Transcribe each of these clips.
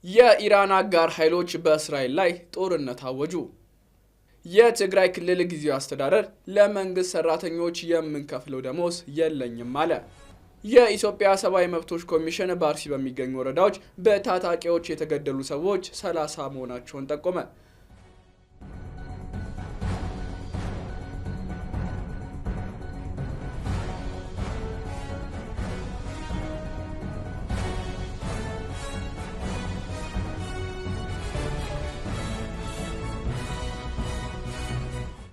የኢራን አጋር ኃይሎች በእስራኤል ላይ ጦርነት አወጁ። የትግራይ ክልል ጊዜያዊ አስተዳደር ለመንግስት ሰራተኞች የምንከፍለው ደሞዝ የለኝም አለ። የኢትዮጵያ ሰብአዊ መብቶች ኮሚሽን በአርሲ በሚገኙ ወረዳዎች በታጣቂዎች የተገደሉ ሰዎች 30 መሆናቸውን ጠቆመ።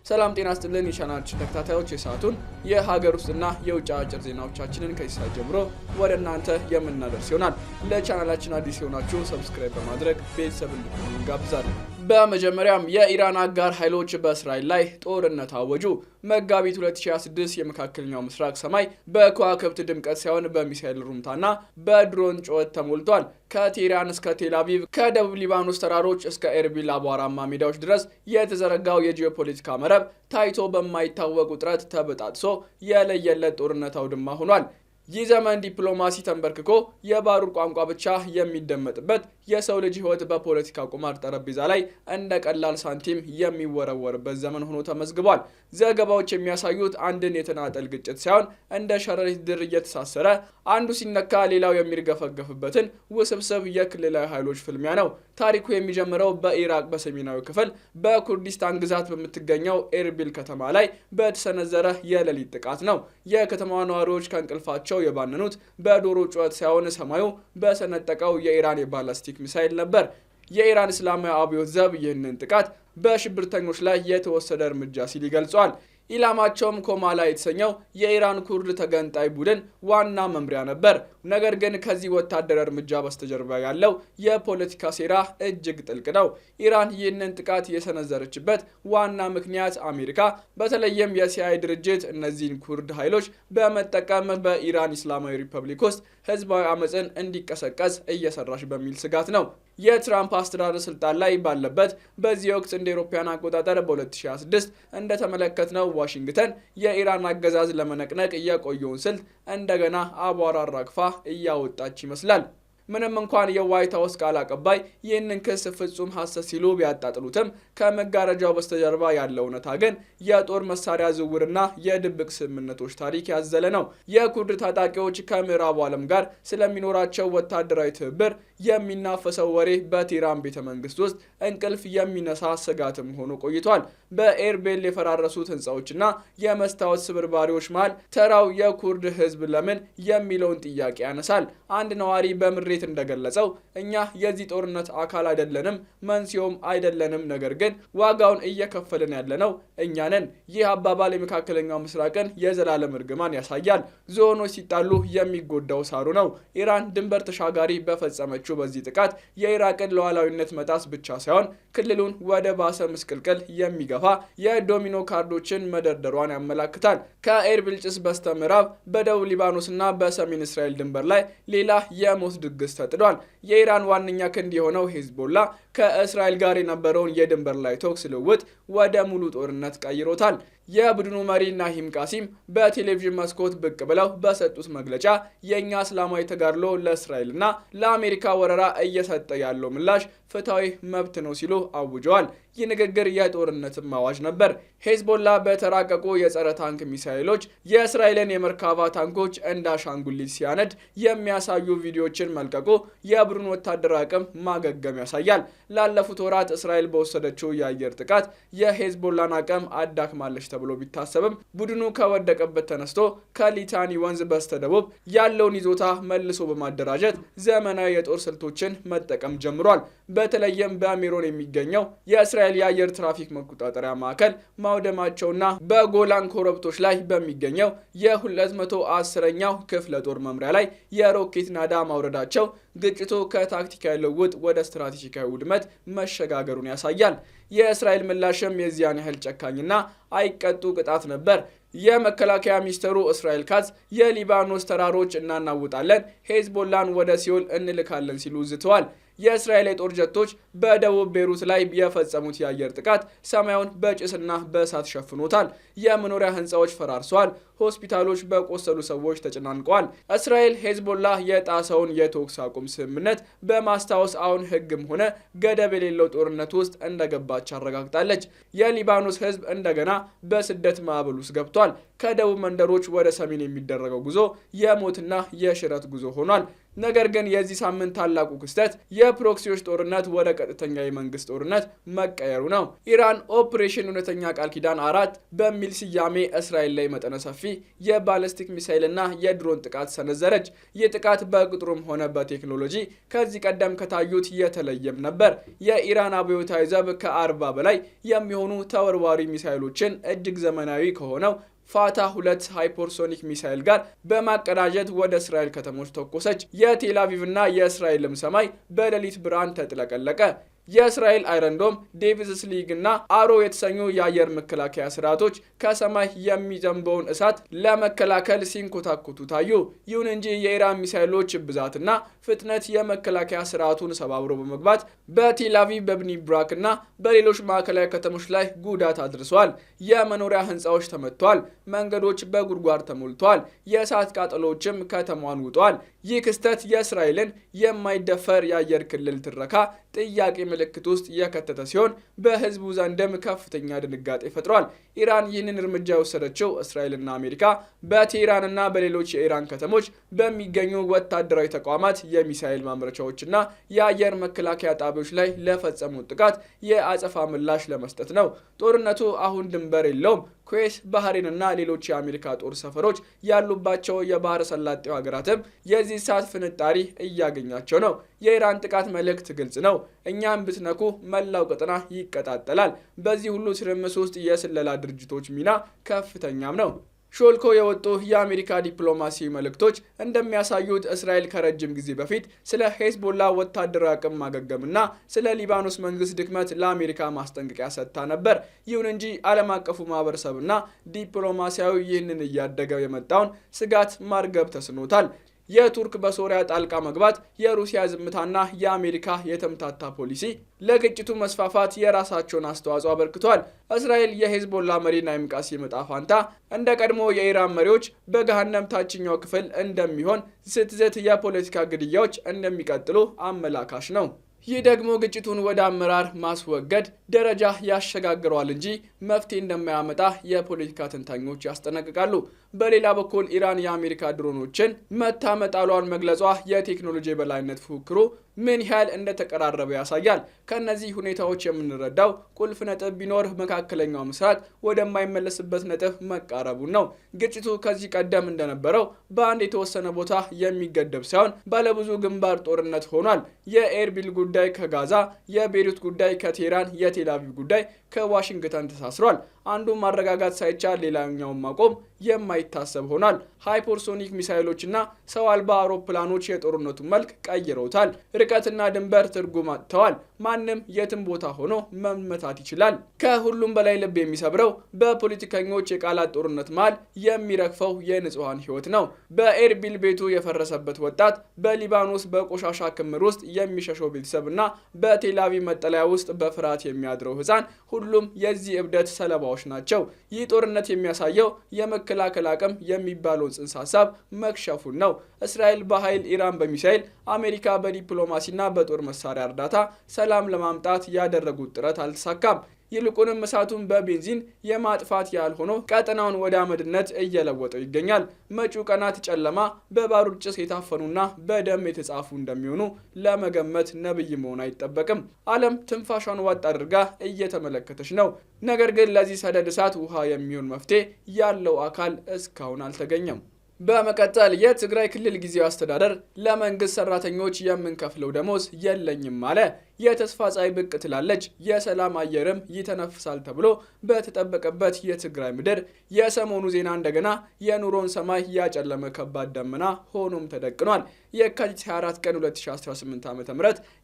ሰላም ጤና ይስጥልን የቻናላችን ተከታታዮች፣ የሰዓቱን የሀገር ውስጥና የውጭ አጭር ዜናዎቻችንን ከዚህ ሰዓት ጀምሮ ወደ እናንተ የምናደርስ ይሆናል። ለቻናላችን አዲስ የሆናችሁ ሰብስክራይብ በማድረግ ቤተሰብ እንድትሆኑ እንጋብዛለን። በመጀመሪያም የኢራን አጋር ኃይሎች በእስራኤል ላይ ጦርነት አወጁ። መጋቢት 2026 የመካከለኛው ምስራቅ ሰማይ በከዋክብት ድምቀት ሳይሆን በሚሳኤል ሩምታና በድሮን ጩኸት ተሞልቷል። ከቴህራን እስከ ቴል አቪቭ፣ ከደቡብ ሊባኖስ ተራሮች እስከ ኤርቢል አቧራማ ሜዳዎች ድረስ የተዘረጋው የጂኦፖለቲካ መረብ ታይቶ በማይታወቅ ውጥረት ተበጣጥሶ የለየለት ጦርነት አውድማ ሆኗል። ይህ ዘመን ዲፕሎማሲ ተንበርክኮ የባሩድ ቋንቋ ብቻ የሚደመጥበት፣ የሰው ልጅ ህይወት በፖለቲካ ቁማር ጠረጴዛ ላይ እንደ ቀላል ሳንቲም የሚወረወርበት ዘመን ሆኖ ተመዝግቧል። ዘገባዎች የሚያሳዩት አንድን የተናጠል ግጭት ሳይሆን እንደ ሸረሪት ድር እየተሳሰረ አንዱ ሲነካ ሌላው የሚርገፈገፍበትን ውስብስብ የክልላዊ ኃይሎች ፍልሚያ ነው። ታሪኩ የሚጀምረው በኢራቅ በሰሜናዊ ክፍል በኩርዲስታን ግዛት በምትገኘው ኤርቢል ከተማ ላይ በተሰነዘረ የሌሊት ጥቃት ነው። የከተማዋ ነዋሪዎች ከእንቅልፋቸው የባነኑት በዶሮ ጩኸት ሳይሆን ሰማዩ በሰነጠቀው የኢራን የባላስቲክ ሚሳኤል ነበር። የኢራን እስላማዊ አብዮት ዘብ ይህንን ጥቃት በሽብርተኞች ላይ የተወሰደ እርምጃ ሲል ይገልጿል። ኢላማቸውም ኮማላ የተሰኘው የኢራን ኩርድ ተገንጣይ ቡድን ዋና መምሪያ ነበር። ነገር ግን ከዚህ ወታደራዊ እርምጃ በስተጀርባ ያለው የፖለቲካ ሴራ እጅግ ጥልቅ ነው። ኢራን ይህንን ጥቃት የሰነዘረችበት ዋና ምክንያት አሜሪካ በተለይም የሲአይኤ ድርጅት እነዚህን ኩርድ ኃይሎች በመጠቀም በኢራን ኢስላማዊ ሪፐብሊክ ውስጥ ህዝባዊ አመፅን እንዲቀሰቀስ እየሰራች በሚል ስጋት ነው። የትራምፕ አስተዳደር ስልጣን ላይ ባለበት በዚህ ወቅት እንደ አውሮፓውያን አቆጣጠር በ2026 እንደተመለከትነው ዋሽንግተን የኢራን አገዛዝ ለመነቅነቅ የቆየውን ስልት እንደገና አቧራ አራግፋ እያወጣች ይመስላል። ምንም እንኳን የዋይት ሀውስ ቃል አቀባይ ይህንን ክስ ፍጹም ሐሰት ሲሉ ቢያጣጥሉትም ከመጋረጃው በስተጀርባ ያለው እውነታ ግን የጦር መሳሪያ ዝውውርና የድብቅ ስምምነቶች ታሪክ ያዘለ ነው። የኩርድ ታጣቂዎች ከምዕራቡ ዓለም ጋር ስለሚኖራቸው ወታደራዊ ትብብር የሚናፈሰው ወሬ በቴህራን ቤተ መንግስት ውስጥ እንቅልፍ የሚነሳ ስጋትም ሆኖ ቆይቷል። በኤርቤል የፈራረሱት ህንፃዎችና የመስታወት ስብርባሪዎች መሃል ተራው የኩርድ ህዝብ ለምን የሚለውን ጥያቄ ያነሳል። አንድ ነዋሪ በምሬት እንደገለጸው እኛ የዚህ ጦርነት አካል አይደለንም፣ መንስኤውም አይደለንም፣ ነገር ግን ዋጋውን እየከፈልን ያለነው እኛ ነን። ይህ አባባል የመካከለኛው ምስራቅን የዘላለም እርግማን ያሳያል። ዝሆኖች ሲጣሉ የሚጎዳው ሳሩ ነው። ኢራን ድንበር ተሻጋሪ በፈጸመችው በዚህ ጥቃት የኢራቅን ሉዓላዊነት መጣስ ብቻ ሳይሆን ክልሉን ወደ ባሰ ምስቅልቅል የሚገፋ የዶሚኖ ካርዶችን መደርደሯን ያመላክታል። ከኤርቢል ጭስ በስተ ምዕራብ በደቡብ ሊባኖስና በሰሜን እስራኤል ድንበር ላይ ሌላ የሞት ድግስ ተጥዷል። የኢራን ዋነኛ ክንድ የሆነው ሄዝቦላ ከእስራኤል ጋር የነበረውን የድንበር ላይ ተኩስ ልውውጥ ወደ ሙሉ ጦርነት ቀይሮታል። የቡድኑ መሪ ናሂም ቃሲም በቴሌቪዥን መስኮት ብቅ ብለው በሰጡት መግለጫ የኛ እስላማዊ ተጋድሎ ለእስራኤልና ለአሜሪካ ወረራ እየሰጠ ያለው ምላሽ ፍትሃዊ መብት ነው ሲሉ አውጀዋል። ይህ ንግግር የጦርነትም አዋጅ ነበር። ሄዝቦላ በተራቀቁ የጸረ ታንክ ሚሳኤሎች የእስራኤልን የመርካቫ ታንኮች እንደ አሻንጉሊት ሲያነድ የሚያሳዩ ቪዲዮዎችን መልቀቁ የቡድኑ ወታደራዊ አቅም ማገገም ያሳያል። ላለፉት ወራት እስራኤል በወሰደችው የአየር ጥቃት የሄዝቦላን አቅም አዳክማለች ተብሎ ቢታሰብም ቡድኑ ከወደቀበት ተነስቶ ከሊታኒ ወንዝ በስተደቡብ ያለውን ይዞታ መልሶ በማደራጀት ዘመናዊ የጦር ስልቶችን መጠቀም ጀምሯል። በተለይም በሜሮን የሚገኘው የእስራኤል የአየር ትራፊክ መቆጣጠሪያ ማዕከል ማውደማቸውና በጎላን ኮረብቶች ላይ በሚገኘው የ210ኛው ክፍለ ጦር መምሪያ ላይ የሮኬት ናዳ ማውረዳቸው ግጭቱ ከታክቲካዊ ልውውጥ ወደ ስትራቴጂካዊ ውድመት መሸጋገሩን ያሳያል። የእስራኤል ምላሽም የዚያን ያህል ጨካኝና አይቀጡ ቅጣት ነበር። የመከላከያ ሚኒስትሩ እስራኤል ካትዝ የሊባኖስ ተራሮች እናናውጣለን፣ ሄዝቦላን ወደ ሲኦል እንልካለን ሲሉ ዝተዋል። የእስራኤል የጦር ጀቶች በደቡብ ቤሩት ላይ የፈጸሙት የአየር ጥቃት ሰማዩን በጭስና በእሳት ሸፍኖታል። የመኖሪያ ህንፃዎች ፈራርሰዋል። ሆስፒታሎች በቆሰሉ ሰዎች ተጨናንቀዋል። እስራኤል ሄዝቦላህ የጣሰውን የተኩስ አቁም ስምምነት በማስታወስ አሁን ህግም ሆነ ገደብ የሌለው ጦርነት ውስጥ እንደገባች አረጋግጣለች። የሊባኖስ ህዝብ እንደገና በስደት ማዕበል ውስጥ ገብቷል። ከደቡብ መንደሮች ወደ ሰሜን የሚደረገው ጉዞ የሞትና የሽረት ጉዞ ሆኗል። ነገር ግን የዚህ ሳምንት ታላቁ ክስተት የፕሮክሲዎች ጦርነት ወደ ቀጥተኛ የመንግስት ጦርነት መቀየሩ ነው። ኢራን ኦፕሬሽን እውነተኛ ቃል ኪዳን 4 በሚል ስያሜ እስራኤል ላይ መጠነ ሰፊ የባለስቲክ ሚሳይልና የድሮን ጥቃት ሰነዘረች። ይህ ጥቃት በቁጥሩም ሆነ በቴክኖሎጂ ከዚህ ቀደም ከታዩት የተለየም ነበር። የኢራን አብዮታዊ ዘብ ከ40 በላይ የሚሆኑ ተወርዋሪ ሚሳይሎችን እጅግ ዘመናዊ ከሆነው ፋታ 2 ሃይፐርሶኒክ ሚሳይል ጋር በማቀዳጀት ወደ እስራኤል ከተሞች ተኮሰች። የቴል አቪቭና የእስራኤልም ሰማይ በሌሊት ብርሃን ተጥለቀለቀ። የእስራኤል አይረንዶም፣ ዴቪስ ስሊግ እና አሮ የተሰኙ የአየር መከላከያ ስርዓቶች ከሰማይ የሚዘንበውን እሳት ለመከላከል ሲንኮታኮቱ ታዩ። ይሁን እንጂ የኢራን ሚሳይሎች ብዛትና ፍጥነት የመከላከያ ስርዓቱን ሰባብሮ በመግባት በቴል አቪቭ፣ በብኒ ብራክ እና በሌሎች ማዕከላዊ ከተሞች ላይ ጉዳት አድርሰዋል። የመኖሪያ ህንፃዎች ተመትተዋል። መንገዶች በጉድጓድ ተሞልተዋል። የእሳት ቃጠሎችም ከተማዋን ውጠዋል። ይህ ክስተት የእስራኤልን የማይደፈር የአየር ክልል ትረካ ጥያቄ ምልክት ውስጥ የከተተ ሲሆን በህዝቡ ዘንድም ከፍተኛ ድንጋጤ ፈጥሯል። ኢራን ይህንን እርምጃ የወሰደችው እስራኤልና አሜሪካ በቴህራንና በሌሎች የኢራን ከተሞች በሚገኙ ወታደራዊ ተቋማት፣ የሚሳኤል ማምረቻዎችና የአየር መከላከያ ጣቢያዎች ላይ ለፈጸሙት ጥቃት የአጸፋ ምላሽ ለመስጠት ነው። ጦርነቱ አሁን ድንበር የለውም። ኩዌት፣ ባህሬን እና ሌሎች የአሜሪካ ጦር ሰፈሮች ያሉባቸው የባህረ ሰላጤው ሀገራትም የዚህ እሳት ፍንጣሪ እያገኛቸው ነው። የኢራን ጥቃት መልእክት ግልጽ ነው። እኛም ብትነኩ መላው ቀጠና ይቀጣጠላል። በዚህ ሁሉ ትርምስ ውስጥ የስለላ ድርጅቶች ሚና ከፍተኛም ነው። ሾልኮ የወጡ የአሜሪካ ዲፕሎማሲ መልእክቶች እንደሚያሳዩት እስራኤል ከረጅም ጊዜ በፊት ስለ ሄዝቦላ ወታደራዊ አቅም ማገገምና ስለ ሊባኖስ መንግስት ድክመት ለአሜሪካ ማስጠንቀቂያ ሰጥታ ነበር። ይሁን እንጂ ዓለም አቀፉ ማህበረሰብና ዲፕሎማሲያዊ ይህንን እያደገ የመጣውን ስጋት ማርገብ ተስኖታል። የቱርክ በሶሪያ ጣልቃ መግባት፣ የሩሲያ ዝምታና የአሜሪካ የተምታታ ፖሊሲ ለግጭቱ መስፋፋት የራሳቸውን አስተዋጽኦ አበርክቷል። እስራኤል የሄዝቦላ መሪ ናኢም ቃሲም ዕጣ ፈንታ እንደ ቀድሞ የኢራን መሪዎች በገሃነም ታችኛው ክፍል እንደሚሆን ስትዝት የፖለቲካ ግድያዎች እንደሚቀጥሉ አመላካሽ ነው። ይህ ደግሞ ግጭቱን ወደ አመራር ማስወገድ ደረጃ ያሸጋግረዋል እንጂ መፍትሄ እንደማያመጣ የፖለቲካ ተንታኞች ያስጠነቅቃሉ። በሌላ በኩል ኢራን የአሜሪካ ድሮኖችን መታመጣሏን መግለጿ የቴክኖሎጂ የበላይነት ፉክክሩ ምን ያህል እንደተቀራረበ ያሳያል። ከነዚህ ሁኔታዎች የምንረዳው ቁልፍ ነጥብ ቢኖር መካከለኛው ምስራቅ ወደማይመለስበት ነጥብ መቃረቡን ነው። ግጭቱ ከዚህ ቀደም እንደነበረው በአንድ የተወሰነ ቦታ የሚገደብ ሳይሆን ባለብዙ ግንባር ጦርነት ሆኗል። የኤርቢል ጉዳይ ከጋዛ፣ የቤይሩት ጉዳይ ከቴህራን፣ የቴል አቪቭ ጉዳይ ከዋሽንግተን ተሳስሯል። አንዱን ማረጋጋት ሳይቻል ሌላኛውን ማቆም የማይታሰብ ሆኗል። ሃይፐርሶኒክ ሚሳይሎችና ሰው አልባ አውሮፕላኖች የጦርነቱን መልክ ቀይረውታል። ርቀትና ድንበር ትርጉም አጥተዋል። ማንም የትም ቦታ ሆኖ መመታት ይችላል። ከሁሉም በላይ ልብ የሚሰብረው በፖለቲከኞች የቃላት ጦርነት መሃል የሚረግፈው የንጹሃን ህይወት ነው። በኤርቢል ቤቱ የፈረሰበት ወጣት፣ በሊባኖስ በቆሻሻ ክምር ውስጥ የሚሸሸው ቤተሰብና በቴል አቪቭ መጠለያ ውስጥ በፍርሃት የሚያድረው ህፃን ሁሉም የዚህ እብደት ሰለባዎች ናቸው። ይህ ጦርነት የሚያሳየው የመከላከል አቅም የሚባለው ጽንሰ ሀሳብ መክሸፉን ነው። እስራኤል በኃይል፣ ኢራን በሚሳኤል፣ አሜሪካ በዲፕሎማሲና በጦር መሳሪያ እርዳታ ሰላም ለማምጣት ያደረጉት ጥረት አልተሳካም። ይልቁንም እሳቱን በቤንዚን የማጥፋት ያህል ሆኖ ቀጠናውን ወደ አመድነት እየለወጠው ይገኛል። መጪው ቀናት ጨለማ፣ በባሩድ ጭስ የታፈኑና በደም የተጻፉ እንደሚሆኑ ለመገመት ነብይ መሆን አይጠበቅም። ዓለም ትንፋሿን ዋጥ አድርጋ እየተመለከተች ነው። ነገር ግን ለዚህ ሰደድ እሳት ውሃ የሚሆን መፍትሄ ያለው አካል እስካሁን አልተገኘም። በመቀጠል የትግራይ ክልል ጊዜያዊ አስተዳደር ለመንግስት ሰራተኞች የምንከፍለው ደሞዝ የለኝም አለ። የተስፋ ፀሐይ ብቅ ትላለች፣ የሰላም አየርም ይተነፍሳል ተብሎ በተጠበቀበት የትግራይ ምድር የሰሞኑ ዜና እንደገና የኑሮን ሰማይ ያጨለመ ከባድ ደመና ሆኖም ተደቅኗል። የካቲት 24 ቀን 2018 ዓ.ም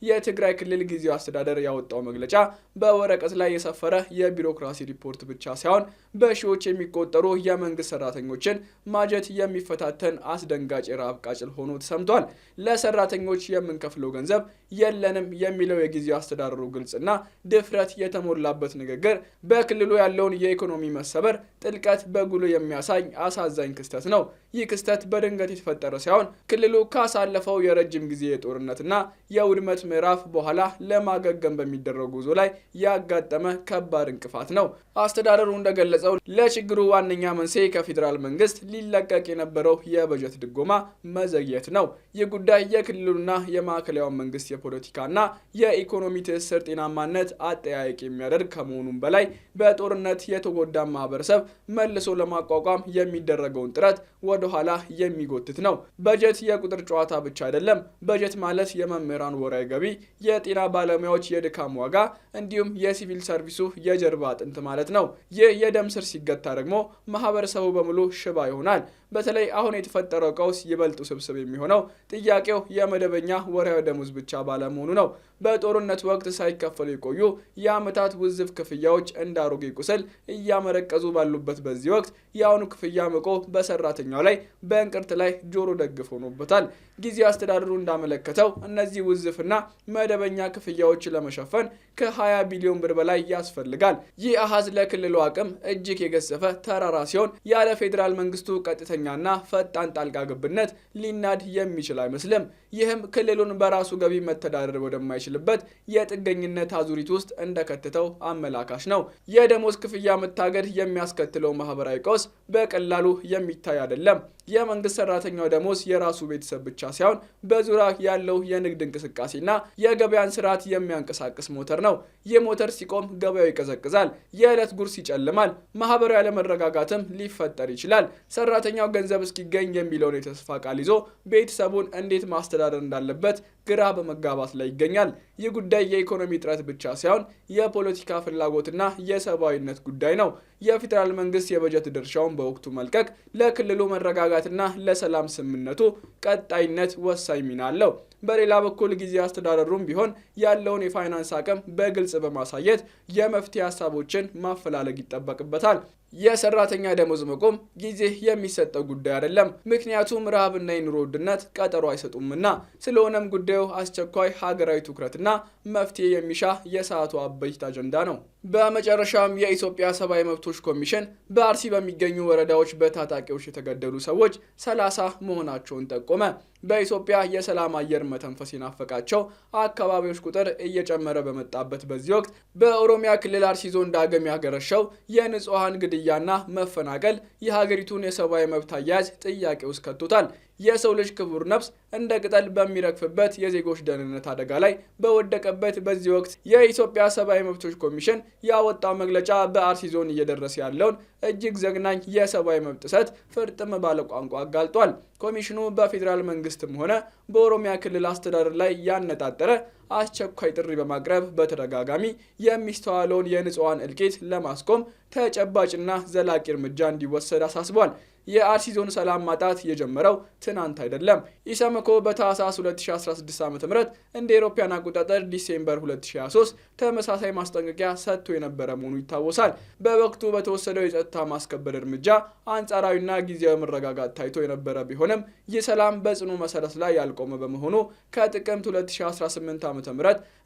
የትግራይ ክልል ጊዜያዊ አስተዳደር ያወጣው መግለጫ በወረቀት ላይ የሰፈረ የቢሮክራሲ ሪፖርት ብቻ ሳይሆን በሺዎች የሚቆጠሩ የመንግስት ሰራተኞችን ማጀት የሚፈታተን አስደንጋጭ የረሃብ ቃጭል ሆኖ ተሰምቷል። ለሰራተኞች የምንከፍለው ገንዘብ የለንም የሚለው የጊዜያዊ አስተዳደሩ ግልጽና ድፍረት የተሞላበት ንግግር በክልሉ ያለውን የኢኮኖሚ መሰበር ጥልቀት በጉልህ የሚያሳይ አሳዛኝ ክስተት ነው። ይህ ክስተት በድንገት የተፈጠረ ሳይሆን ክልሉ ካሳለፈው የረጅም ጊዜ የጦርነትና የውድመት ምዕራፍ በኋላ ለማገገም በሚደረጉ ጉዞ ላይ ያጋጠመ ከባድ እንቅፋት ነው። አስተዳደሩ እንደገለጸው ለችግሩ ዋነኛ መንስኤ ከፌዴራል መንግስት ሊለቀቅ የነበረው የበጀት ድጎማ መዘግየት ነው። ይህ ጉዳይ የክልሉና የማዕከላዊ መንግስት የፖለቲካና የኢኮኖሚ ትስስር ጤናማነት አጠያያቂ የሚያደርግ ከመሆኑም በላይ በጦርነት የተጎዳ ማህበረሰብ መልሶ ለማቋቋም የሚደረገውን ጥረት ወደ ኋላ የሚጎትት ነው። በጀት የቁጥር ጨዋታ ብቻ አይደለም። በጀት ማለት የመምህራን ወራዊ ገቢ፣ የጤና ባለሙያዎች የድካም ዋጋ እንዲሁም የሲቪል ሰርቪሱ የጀርባ አጥንት ማለት ነው። ይህ የደም ስር ሲገታ ደግሞ ማህበረሰቡ በሙሉ ሽባ ይሆናል። በተለይ አሁን የተፈጠረው ቀውስ ይበልጥ ውስብስብ የሚሆነው ጥያቄው የመደበኛ ወራዊ ደሞዝ ብቻ ባለመሆኑ ነው። በጦርነት ወቅት ሳይከፈሉ የቆዩ የዓመታት ውዝፍ ክፍያዎች እንደ አሮጌ ቁስል እያመረቀዙ ባሉበት በዚህ ወቅት የአሁኑ ክፍያ መቆ በሰራተኛው ላይ በእንቅርት ላይ ጆሮ ደግፍ ሆኖበታል። ጊዜያዊ አስተዳደሩ እንዳመለከተው እነዚህ ውዝፍና መደበኛ ክፍያዎች ለመሸፈን ከ20 ቢሊዮን ብር በላይ ያስፈልጋል። ይህ አሃዝ ለክልሉ አቅም እጅግ የገዘፈ ተራራ ሲሆን ያለ ፌዴራል መንግስቱ ቀጥተኛና ፈጣን ጣልቃ ገብነት ሊናድ የሚችል አይመስልም። ይህም ክልሉን በራሱ ገቢ መተዳደር ወደማይችልበት የጥገኝነት አዙሪት ውስጥ እንደከተተው አመላካሽ ነው። የደሞዝ ክፍያ መታገድ የሚያስከትለው ማህበራዊ ቀውስ በቀላሉ የሚታይ አይደለም። የመንግስት ሰራተኛው ደሞዝ የራሱ ቤተሰብ ብቻ ሳይሆን በዙሪያ ያለው የንግድ እንቅስቃሴና የገበያን ስርዓት የሚያንቀሳቅስ ሞተር ነው። ይህ ሞተር ሲቆም ገበያው ይቀዘቅዛል፣ የዕለት ጉርስ ይጨልማል፣ ማህበራዊ አለመረጋጋትም ሊፈጠር ይችላል። ሰራተኛው ገንዘብ እስኪገኝ የሚለውን የተስፋ ቃል ይዞ ቤተሰቡን እንዴት ማስተዳደር እንዳለበት ግራ በመጋባት ላይ ይገኛል። ይህ ጉዳይ የኢኮኖሚ ጥረት ብቻ ሳይሆን የፖለቲካ ፍላጎትና የሰብአዊነት ጉዳይ ነው። የፌዴራል መንግስት የበጀት ድርሻውን በወቅቱ መልቀቅ ለክልሉ መረጋጋትና ለሰላም ስምምነቱ ቀጣይነት ወሳኝ ሚና አለው። በሌላ በኩል ጊዜያዊ አስተዳደሩም ቢሆን ያለውን የፋይናንስ አቅም በግልጽ በማሳየት የመፍትሄ ሀሳቦችን ማፈላለግ ይጠበቅበታል። የሰራተኛ ደሞዝ መቆም ጊዜ የሚሰጠው ጉዳይ አይደለም። ምክንያቱም ረሃብና የኑሮ ውድነት ቀጠሮ አይሰጡምና። ስለሆነም ጉዳዩ አስቸኳይ ሀገራዊ ትኩረትና መፍትሄ የሚሻ የሰዓቱ አበይት አጀንዳ ነው። በመጨረሻም የኢትዮጵያ ሰብአዊ መብቶች ኮሚሽን በአርሲ በሚገኙ ወረዳዎች በታጣቂዎች የተገደሉ ሰዎች 30 መሆናቸውን ጠቆመ። በኢትዮጵያ የሰላም አየር መተንፈስ የናፈቃቸው አካባቢዎች ቁጥር እየጨመረ በመጣበት በዚህ ወቅት በኦሮሚያ ክልል አርሲ ዞን ዳግም ያገረሸው የንጹሃን ግድያና መፈናቀል የሀገሪቱን የሰብአዊ መብት አያያዝ ጥያቄ ውስጥ ከቶታል። የሰው ልጅ ክቡር ነፍስ እንደ ቅጠል በሚረግፍበት የዜጎች ደህንነት አደጋ ላይ በወደቀበት በዚህ ወቅት የኢትዮጵያ ሰብአዊ መብቶች ኮሚሽን ያወጣው መግለጫ በአርሲ ዞን እየደረሰ ያለውን እጅግ ዘግናኝ የሰብአዊ መብት ጥሰት ፍርጥም ባለ ቋንቋ አጋልጧል። ኮሚሽኑ በፌዴራል መንግስትም ሆነ በኦሮሚያ ክልል አስተዳደር ላይ ያነጣጠረ አስቸኳይ ጥሪ በማቅረብ በተደጋጋሚ የሚስተዋለውን የንጹሃን እልቂት ለማስቆም ተጨባጭና ዘላቂ እርምጃ እንዲወሰድ አሳስቧል። የአርሲ ዞን ሰላም ማጣት የጀመረው ትናንት አይደለም። ኢሰመኮ በታህሳስ 2016 ዓ.ም እንደ አውሮፓውያን አቆጣጠር ዲሴምበር 2023 ተመሳሳይ ማስጠንቀቂያ ሰጥቶ የነበረ መሆኑ ይታወሳል። በወቅቱ በተወሰደው የጸጥታ ማስከበር እርምጃ አንጻራዊና ጊዜያዊ መረጋጋት ታይቶ የነበረ ቢሆንም ይህ ሰላም በጽኑ መሰረት ላይ ያልቆመ በመሆኑ ከጥቅምት 2018 ዓ.ም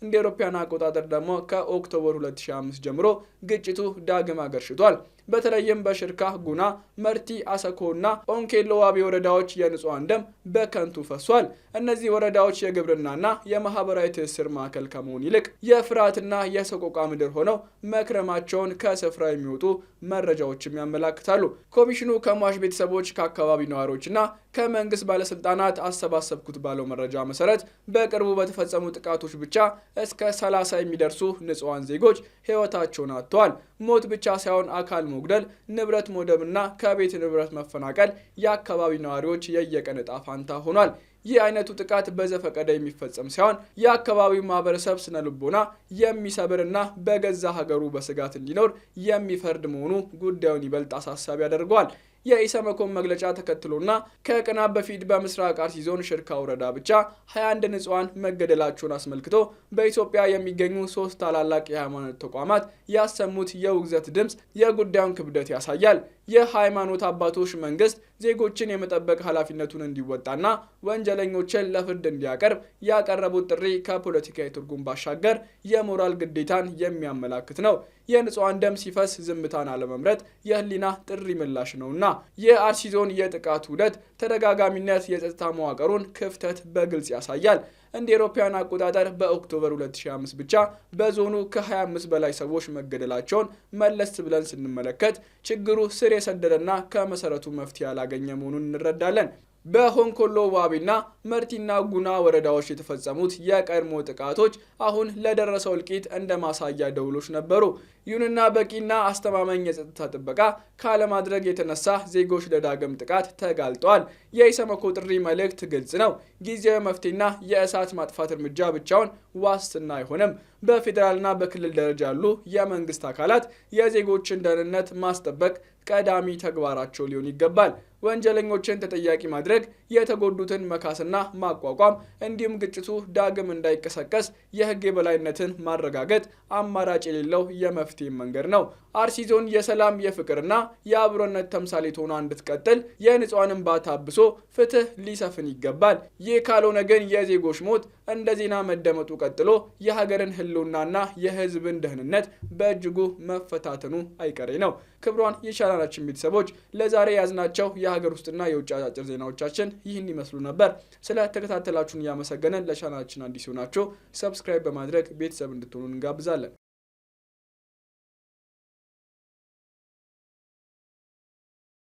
እንደ አውሮፓውያን አቆጣጠር ደግሞ ከኦክቶበር 2005 ጀምሮ ግጭቱ ዳግም አገርሽቷል። በተለይም በሽርካ፣ ጉና፣ መርቲ፣ አሰኮና ኦንኬሎ ዋቢ ወረዳዎች የንጹሃን ደም በከንቱ ፈሷል። እነዚህ ወረዳዎች የግብርናና የማህበራዊ ትስስር ማዕከል ከመሆን ይልቅ የፍርሃትና የሰቆቃ ምድር ሆነው መክረማቸውን ከስፍራ የሚወጡ መረጃዎችም ያመላክታሉ። ኮሚሽኑ ከሟች ቤተሰቦች፣ ከአካባቢ ነዋሪዎችና ከመንግስት ባለስልጣናት አሰባሰብኩት ባለው መረጃ መሰረት በቅርቡ በተፈጸሙ ጥቃቶች ብቻ እስከ 30 የሚደርሱ ንጹሃን ዜጎች ህይወታቸውን አጥተዋል። ሞት ብቻ ሳይሆን አካል መጉደል፣ ንብረት መውደምና ከቤት ንብረት መፈናቀል የአካባቢ ነዋሪዎች የየቀን ዕጣ ፋንታ ሆኗል። ይህ አይነቱ ጥቃት በዘፈቀደ የሚፈጸም ሳይሆን የአካባቢው ማህበረሰብ ስነልቦና የሚሰብርና በገዛ ሀገሩ በስጋት እንዲኖር የሚፈርድ መሆኑ ጉዳዩን ይበልጥ አሳሳቢ ያደርገዋል። የኢሰመኮን መግለጫ ተከትሎና ከቀናት በፊት በምስራቅ አርሲ ዞን ሽርካ ወረዳ ብቻ 21 ንጹሃን መገደላቸውን አስመልክቶ በኢትዮጵያ የሚገኙ 3 ታላላቅ የሃይማኖት ተቋማት ያሰሙት የውግዘት ድምፅ የጉዳዩን ክብደት ያሳያል። የሃይማኖት አባቶች መንግስት ዜጎችን የመጠበቅ ኃላፊነቱን እንዲወጣና ወንጀለኞችን ለፍርድ እንዲያቀርብ ያቀረቡት ጥሪ ከፖለቲካዊ ትርጉም ባሻገር የሞራል ግዴታን የሚያመላክት ነው። የንጹሃን ደም ሲፈስ ዝምታን አለመምረጥ የህሊና ጥሪ ምላሽ ነውና የአርሲ ዞን የጥቃት ውደት ተደጋጋሚነት የጸጥታ መዋቅሩን ክፍተት በግልጽ ያሳያል። እንደ አውሮፓውያን አቆጣጠር በኦክቶበር 2005 ብቻ በዞኑ ከ25 በላይ ሰዎች መገደላቸውን መለስ ብለን ስንመለከት ችግሩ ስር የሰደደና ከመሰረቱ መፍትሄ ያላገኘ መሆኑን እንረዳለን። በሆንኮሎ ዋቢና መርቲና ጉና ወረዳዎች የተፈጸሙት የቀድሞ ጥቃቶች አሁን ለደረሰው እልቂት እንደ ማሳያ ደውሎች ነበሩ። ይሁንና በቂና አስተማማኝ የጸጥታ ጥበቃ ካለማድረግ የተነሳ ዜጎች ለዳግም ጥቃት ተጋልጠዋል። የኢሰመኮ ጥሪ መልእክት ግልጽ ነው። ጊዜያዊ መፍትሄና የእሳት ማጥፋት እርምጃ ብቻውን ዋስትና አይሆንም። በፌዴራልና በክልል ደረጃ ያሉ የመንግስት አካላት የዜጎችን ደህንነት ማስጠበቅ ቀዳሚ ተግባራቸው ሊሆን ይገባል። ወንጀለኞችን ተጠያቂ ማድረግ፣ የተጎዱትን መካስና ማቋቋም እንዲሁም ግጭቱ ዳግም እንዳይቀሰቀስ የህግ የበላይነትን ማረጋገጥ አማራጭ የሌለው የመፍትሄ መንገድ ነው። አርሲ ዞን የሰላም የፍቅርና የአብሮነት ተምሳሌት ሆና እንድትቀጥል የንጹሃን እንባ ታብሶ ፍትህ ሊሰፍን ይገባል። ይህ ካልሆነ ግን የዜጎች ሞት እንደ ዜና መደመጡ ቀጥሎ የሀገርን ህልውናና የህዝብን ደህንነት በእጅጉ መፈታተኑ አይቀሬ ነው። ክቡራን የቻናላችን ቤተሰቦች ለዛሬ ያዝናቸው የሀገር ውስጥና የውጭ አጫጭር ዜናዎቻችን ይህን ይመስሉ ነበር። ስለ ተከታተላችሁን እያመሰገንን ለቻናላችን አዲስ ሆናችሁ ሰብስክራይብ በማድረግ ቤተሰብ እንድትሆኑ እንጋብዛለን።